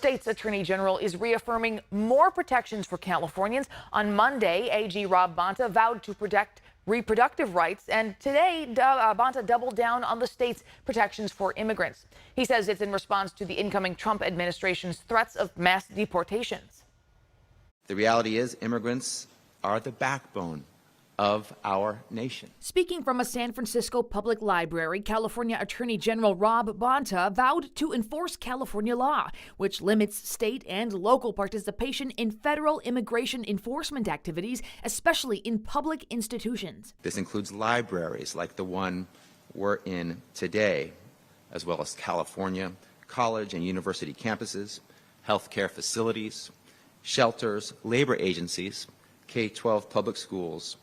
State's Attorney General is reaffirming more protections for Californians. On Monday, AG Rob Bonta vowed to protect reproductive rights, and today Bonta doubled down on the state's protections for immigrants. He says it's in response to the incoming Trump administration's threats of mass deportations. The reality is immigrants are the backbone of our nation. Speaking from a San Francisco public library, California Attorney General Rob Bonta vowed to enforce California law, which limits state and local participation in federal immigration enforcement activities, especially in public institutions. This includes libraries like the one we're in today, as well as California college and university campuses, healthcare facilities, shelters, labor agencies, K-12 public schools,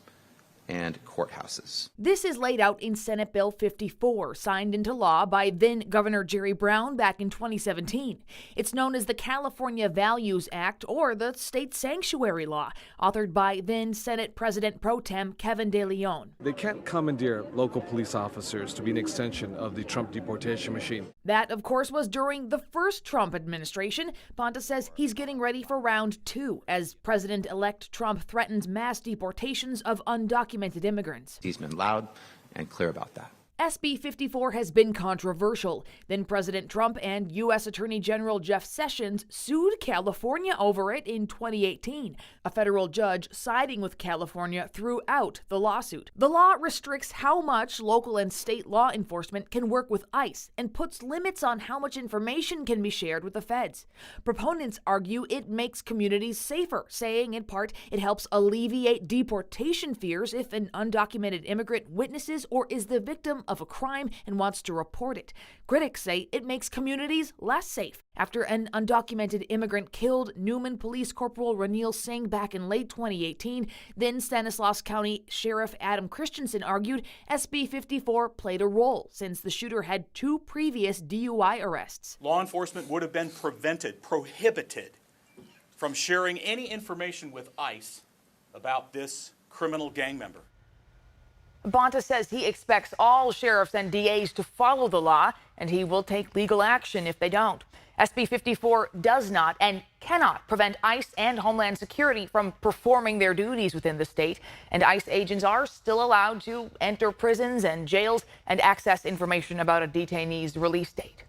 and courthouses. This is laid out in Senate Bill 54, signed into law by then Governor Jerry Brown back in 2017. It's known as the California Values Act, or the State Sanctuary Law, authored by then Senate President Pro Tem Kevin De Leon. They can't commandeer local police officers to be an extension of the Trump deportation machine. That, of course, was during the first Trump administration. Bonta says he's getting ready for round two as President-elect Trump threatens mass deportations of undocumented immigrants. He's been loud and clear about that. SB 54 has been controversial. Then President Trump and U.S. Attorney General Jeff Sessions sued California over it in 2018. A federal judge siding with California threw out the lawsuit. The law restricts how much local and state law enforcement can work with ICE and puts limits on how much information can be shared with the feds. Proponents argue it makes communities safer, saying in part it helps alleviate deportation fears if an undocumented immigrant witnesses or is the victim of a crime and wants to report it. Critics say it makes communities less safe. After an undocumented immigrant killed Newman Police Corporal Ranil Singh back in late 2018, then Stanislaus County Sheriff Adam Christensen argued SB 54 played a role since the shooter had 2 previous DUI arrests. Law enforcement would have been prohibited from sharing any information with ICE about this criminal gang member. Bonta says he expects all sheriffs and DAs to follow the law, and he will take legal action if they don't. SB 54 does not and cannot prevent ICE and Homeland Security from performing their duties within the state, and ICE agents are still allowed to enter prisons and jails and access information about a detainee's release date.